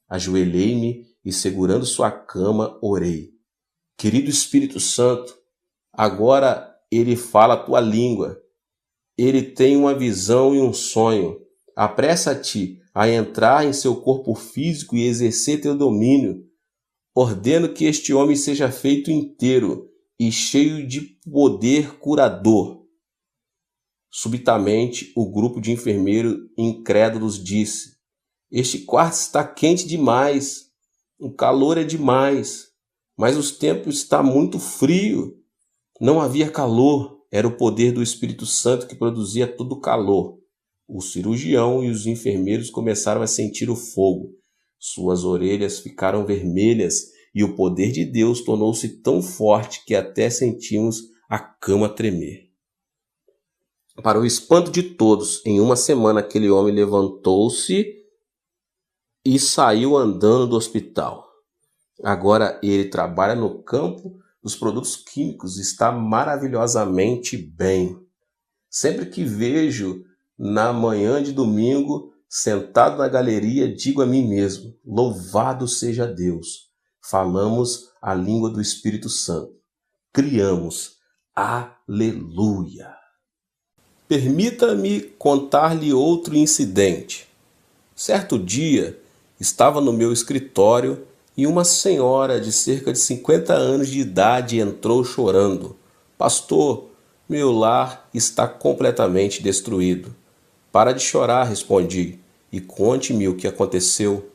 Ajoelhei-me e, segurando sua cama, orei. Querido Espírito Santo, agora ele fala a tua língua. Ele tem uma visão e um sonho. Apressa-te a entrar em seu corpo físico e exercer teu domínio. Ordeno que este homem seja feito inteiro e cheio de poder curador. Subitamente, o grupo de enfermeiros incrédulos disse: este quarto está quente demais, o calor é demais, mas o tempo está muito frio. Não havia calor, era o poder do Espírito Santo que produzia todo o calor. O cirurgião e os enfermeiros começaram a sentir o fogo. Suas orelhas ficaram vermelhas e o poder de Deus tornou-se tão forte que até sentimos a cama tremer. Para o espanto de todos, em uma semana aquele homem levantou-se e saiu andando do hospital. Agora ele trabalha no campo dos produtos químicos, está maravilhosamente bem. Sempre que vejo na manhã de domingo, sentado na galeria, digo a mim mesmo: louvado seja Deus. Falamos a língua do Espírito Santo. Criamos. Aleluia. Permita-me contar-lhe outro incidente. Certo dia, estava no meu escritório e uma senhora de cerca de 50 anos de idade entrou chorando. Pastor, meu lar está completamente destruído. Para de chorar, respondi, e conte-me o que aconteceu.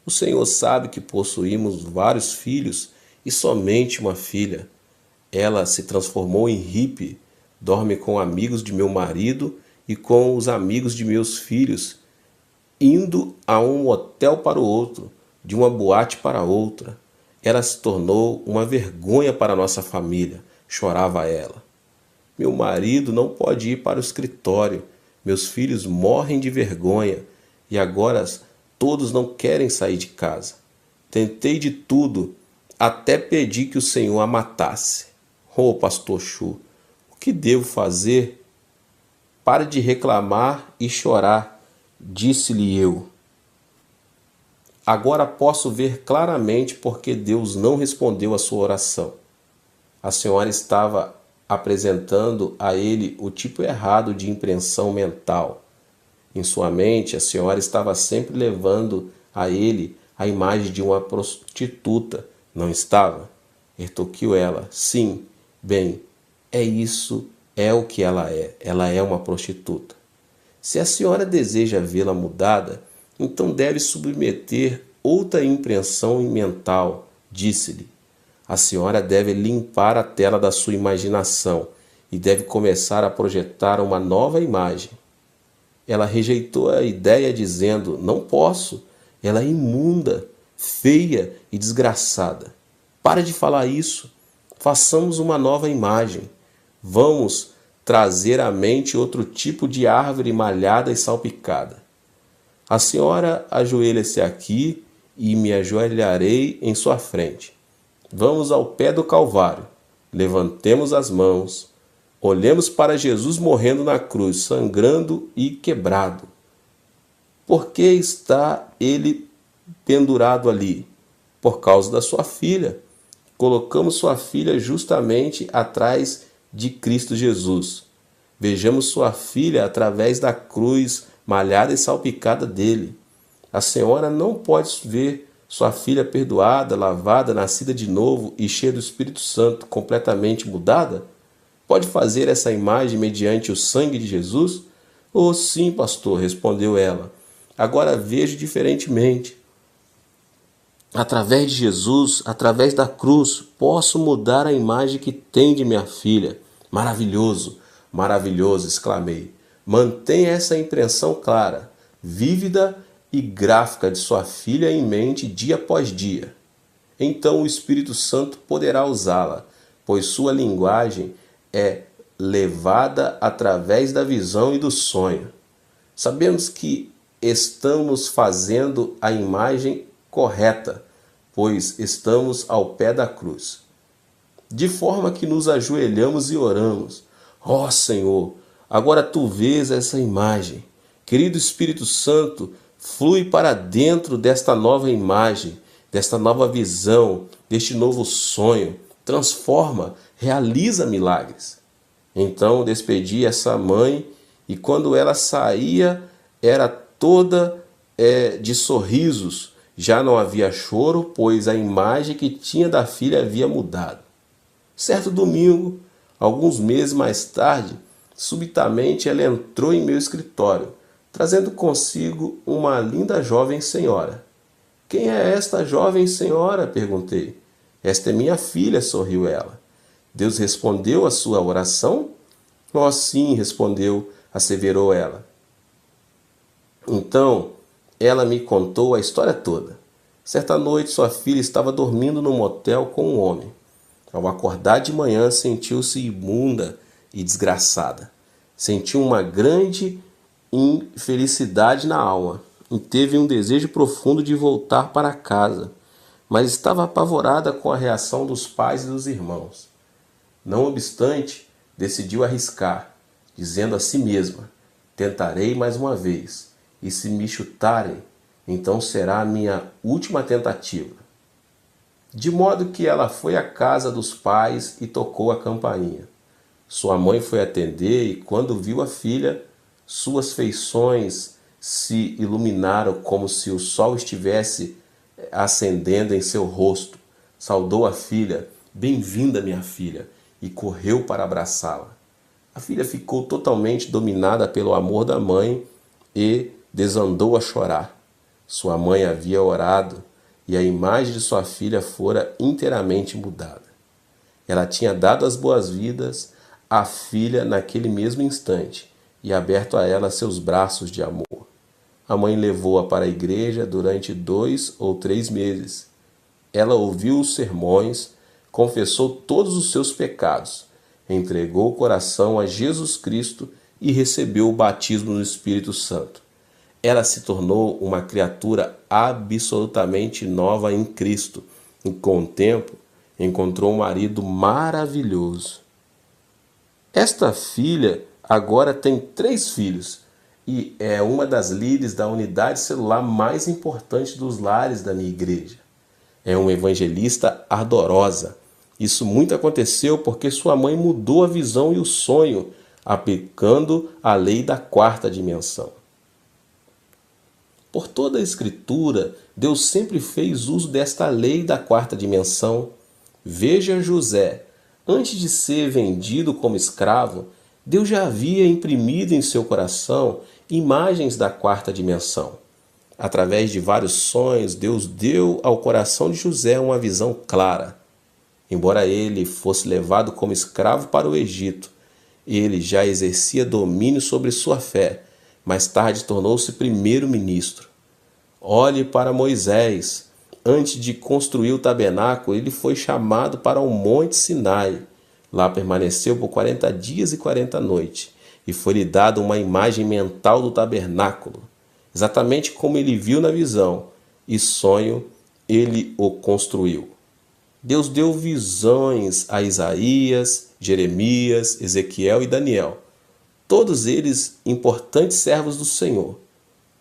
O senhor sabe que possuímos vários filhos e somente uma filha. Ela se transformou em hippie, dorme com amigos de meu marido e com os amigos de meus filhos, indo a um hotel para o outro, de uma boate para outra. Ela se tornou uma vergonha para nossa família, chorava ela. Meu marido não pode ir para o escritório, meus filhos morrem de vergonha e agora todos não querem sair de casa. Tentei de tudo, até pedi que o Senhor a matasse. Oh, pastor Chu, o que devo fazer? Pare de reclamar e chorar, disse-lhe eu. Agora posso ver claramente porque Deus não respondeu a sua oração. A senhora estava apresentando a ele o tipo errado de impressão mental. Em sua mente, a senhora estava sempre levando a ele a imagem de uma prostituta, não estava? Retorquiu ela. Sim, bem, isso é o que ela é. Ela é uma prostituta. Se a senhora deseja vê-la mudada, então deve submeter outra impressão mental, disse-lhe. A senhora deve limpar a tela da sua imaginação e deve começar a projetar uma nova imagem. Ela rejeitou a ideia dizendo: não posso, ela é imunda, feia e desgraçada. Pare de falar isso, façamos uma nova imagem. Vamos trazer à mente outro tipo de árvore malhada e salpicada. A senhora ajoelha-se aqui e me ajoelharei em sua frente. Vamos ao pé do Calvário, levantemos as mãos, olhemos para Jesus morrendo na cruz, sangrando e quebrado. Por que está ele pendurado ali? Por causa da sua filha. Colocamos sua filha justamente atrás de Cristo Jesus. Vejamos sua filha através da cruz malhada e salpicada dele. A senhora não pode ver sua filha perdoada, lavada, nascida de novo e cheia do Espírito Santo, completamente mudada? Pode fazer essa imagem mediante o sangue de Jesus? Oh, sim, pastor, respondeu ela. Agora vejo diferentemente. Através de Jesus, através da cruz, posso mudar a imagem que tem de minha filha. Maravilhoso, maravilhoso, exclamei. Mantenha essa impressão clara, vívida e gráfica de sua filha em mente dia após dia. Então o Espírito Santo poderá usá-la, pois sua linguagem é levada através da visão e do sonho. Sabemos que estamos fazendo a imagem correta, pois estamos ao pé da cruz. De forma que nos ajoelhamos e oramos. Ó Senhor, agora tu vês essa imagem. Querido Espírito Santo, flui para dentro desta nova imagem, desta nova visão, deste novo sonho. Transforma, realiza milagres. Então despedi essa mãe e quando ela saía era toda de sorrisos. Já não havia choro, pois a imagem que tinha da filha havia mudado. Certo domingo, alguns meses mais tarde, subitamente ela entrou em meu escritório, trazendo consigo uma linda jovem senhora. Quem é esta jovem senhora? Perguntei. Esta é minha filha, sorriu ela. Deus respondeu à sua oração? Oh, sim, respondeu, asseverou ela. Então, ela me contou a história toda. Certa noite, sua filha estava dormindo num motel com um homem. Ao acordar de manhã, sentiu-se imunda e desgraçada. Sentiu uma grande infelicidade na alma e teve um desejo profundo de voltar para casa, mas estava apavorada com a reação dos pais e dos irmãos. Não obstante, decidiu arriscar, dizendo a si mesma: tentarei mais uma vez, e se me chutarem, então será a minha última tentativa. De modo que ela foi à casa dos pais e tocou a campainha. Sua mãe foi atender e, quando viu a filha, suas feições se iluminaram como se o sol estivesse acendendo em seu rosto. Saudou a filha: bem-vinda, minha filha, e correu para abraçá-la. A filha ficou totalmente dominada pelo amor da mãe e desandou a chorar. Sua mãe havia orado e a imagem de sua filha fora inteiramente mudada. Ela tinha dado as boas-vindas à filha naquele mesmo instante e aberto a ela seus braços de amor. A mãe levou-a para a igreja durante 2 ou 3 meses. Ela ouviu os sermões, confessou todos os seus pecados, entregou o coração a Jesus Cristo e recebeu o batismo no Espírito Santo. Ela se tornou uma criatura absolutamente nova em Cristo e, com o tempo, encontrou um marido maravilhoso. Esta filha agora tem 3 filhos e é uma das líderes da unidade celular mais importante dos lares da minha igreja. É uma evangelista ardorosa. Isso muito aconteceu porque sua mãe mudou a visão e o sonho, aplicando a lei da 4ª dimensão. Por toda a Escritura, Deus sempre fez uso desta lei da 4ª dimensão. Veja José. Antes de ser vendido como escravo, Deus já havia imprimido em seu coração imagens da 4ª dimensão. Através de vários sonhos, Deus deu ao coração de José uma visão clara. Embora ele fosse levado como escravo para o Egito, ele já exercia domínio sobre sua fé. Mais tarde tornou-se primeiro-ministro. Olhe para Moisés. Antes de construir o tabernáculo, ele foi chamado para o Monte Sinai. Lá permaneceu por 40 dias e 40 noites, e foi-lhe dada uma imagem mental do tabernáculo. Exatamente como ele viu na visão e sonho, ele o construiu. Deus deu visões a Isaías, Jeremias, Ezequiel e Daniel, todos eles importantes servos do Senhor.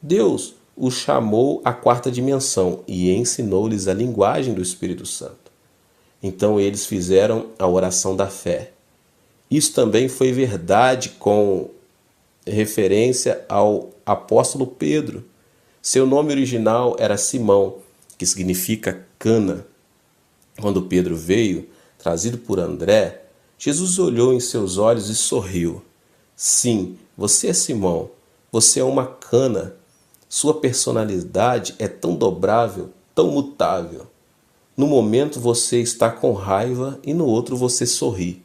Deus os chamou à 4ª dimensão e ensinou-lhes a linguagem do Espírito Santo. Então eles fizeram a oração da fé. Isso também foi verdade com referência ao apóstolo Pedro. Seu nome original era Simão, que significa cana. Quando Pedro veio, trazido por André, Jesus olhou em seus olhos e sorriu. Sim, você é Simão, você é uma cana. Sua personalidade é tão dobrável, tão mutável. No momento você está com raiva e no outro você sorri.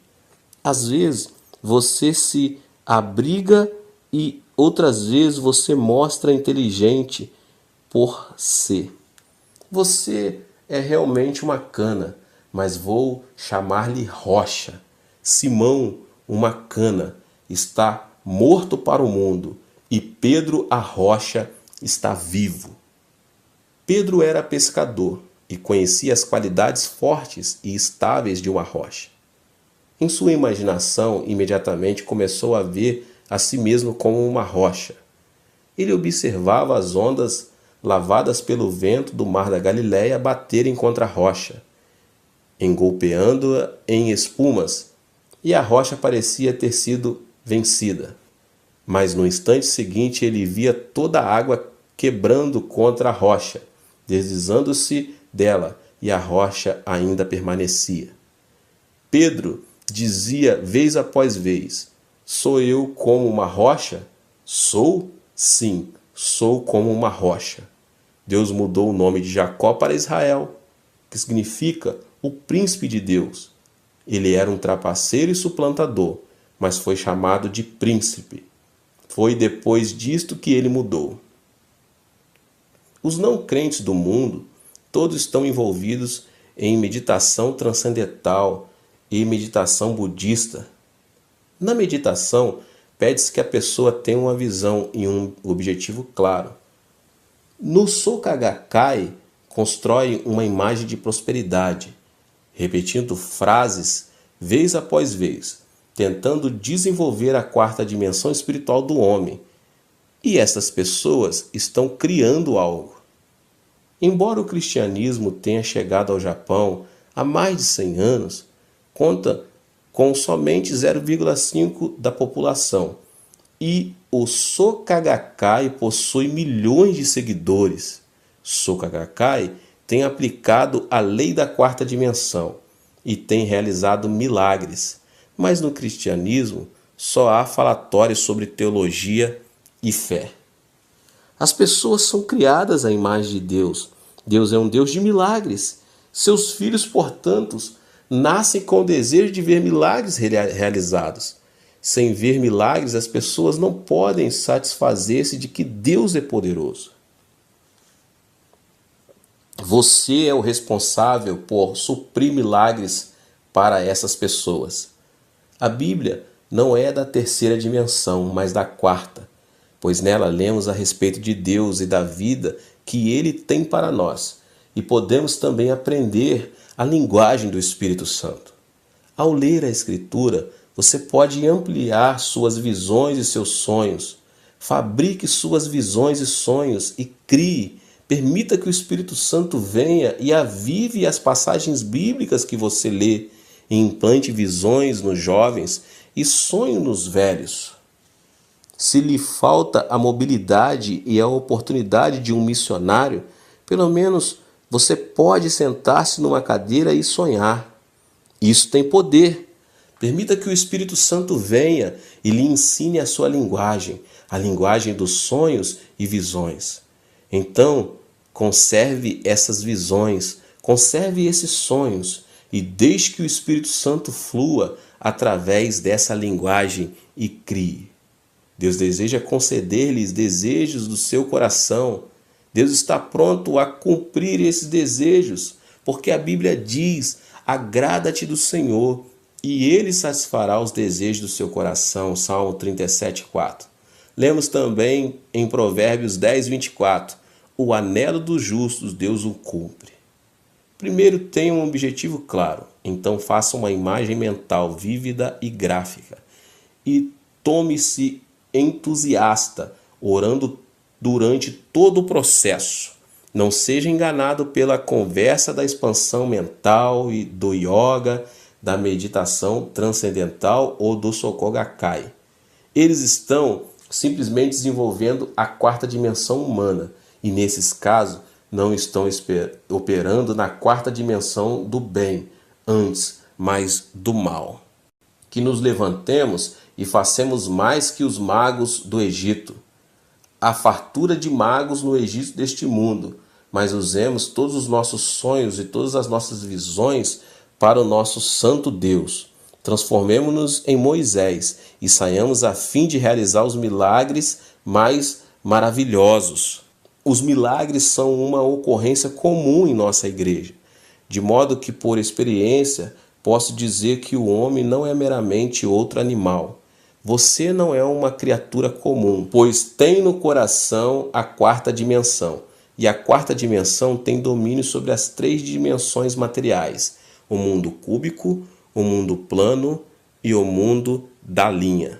Às vezes você se abriga e outras vezes você mostra inteligente por ser. Você é realmente uma cana, mas vou chamar-lhe rocha. Simão, uma cana, está morto para o mundo e Pedro, a rocha, está vivo. Pedro era pescador e conhecia as qualidades fortes e estáveis de uma rocha. Em sua imaginação, imediatamente começou a ver a si mesmo como uma rocha. Ele observava as ondas lavadas pelo vento do mar da Galileia baterem contra a rocha, engolpeando-a em espumas, e a rocha parecia ter sido vencida. Mas no instante seguinte ele via toda a água quebrando contra a rocha, deslizando-se dela, e a rocha ainda permanecia. Pedro dizia vez após vez: sou eu como uma rocha? Sou? Sim, sou como uma rocha. Deus mudou o nome de Jacó para Israel, que significa o príncipe de Deus. Ele era um trapaceiro e suplantador, mas foi chamado de príncipe. Foi depois disto que ele mudou. Os não crentes do mundo, todos estão envolvidos em meditação transcendental e meditação budista. Na meditação, pede-se que a pessoa tenha uma visão e um objetivo claro. No Soka Gakkai, constrói uma imagem de prosperidade, repetindo frases vez após vez, tentando desenvolver a quarta dimensão espiritual do homem. E essas pessoas estão criando algo. Embora o cristianismo tenha chegado ao Japão há mais de 100 anos, conta com somente 0,5% da população. E o Soka Gakkai possui milhões de seguidores. Soka Gakkai tem aplicado a lei da quarta dimensão e tem realizado milagres. Mas no cristianismo só há falatórios sobre teologia e fé. As pessoas são criadas à imagem de Deus. Deus é um Deus de milagres. Seus filhos, portanto, nascem com o desejo de ver milagres realizados. Sem ver milagres, as pessoas não podem satisfazer-se de que Deus é poderoso. Você é o responsável por suprir milagres para essas pessoas. A Bíblia não é da terceira dimensão, mas da quarta, pois nela lemos a respeito de Deus e da vida que Ele tem para nós, e podemos também aprender a linguagem do Espírito Santo. Ao ler a Escritura, você pode ampliar suas visões e seus sonhos. Fabrique suas visões e sonhos e crie. Permita que o Espírito Santo venha e avive as passagens bíblicas que você lê e implante visões nos jovens e sonhos nos velhos. Se lhe falta a mobilidade e a oportunidade de um missionário, pelo menos você pode sentar-se numa cadeira e sonhar. Isso tem poder. Permita que o Espírito Santo venha e lhe ensine a sua linguagem, a linguagem dos sonhos e visões. Então, conserve essas visões, conserve esses sonhos e deixe que o Espírito Santo flua através dessa linguagem e crie. Deus deseja conceder-lhes desejos do seu coração. Deus está pronto a cumprir esses desejos, porque a Bíblia diz: agrada-te do Senhor e Ele satisfará os desejos do seu coração. Salmo 37:4. Lemos também em Provérbios 10:24. O anelo dos justos Deus o cumpre. Primeiro, tenha um objetivo claro. Então faça uma imagem mental vívida e gráfica. E tome-se entusiasta, orando durante todo o processo. Não seja enganado pela conversa da expansão mental e do yoga, da meditação transcendental ou do Soka Gakkai. Eles estão simplesmente desenvolvendo a quarta dimensão humana e, nesses casos, não estão operando na quarta dimensão do bem, antes, mas do mal. Que nos levantemos e façamos mais que os magos do Egito. Há fartura de magos no Egito deste mundo, mas usemos todos os nossos sonhos e todas as nossas visões para o nosso santo Deus. Transformemo-nos em Moisés e saiamos a fim de realizar os milagres mais maravilhosos. Os milagres são uma ocorrência comum em nossa igreja, de modo que, por experiência, posso dizer que o homem não é meramente outro animal. Você não é uma criatura comum, pois tem no coração a quarta dimensão. E a quarta dimensão tem domínio sobre as 3 dimensões materiais: o mundo cúbico, o mundo plano e o mundo da linha.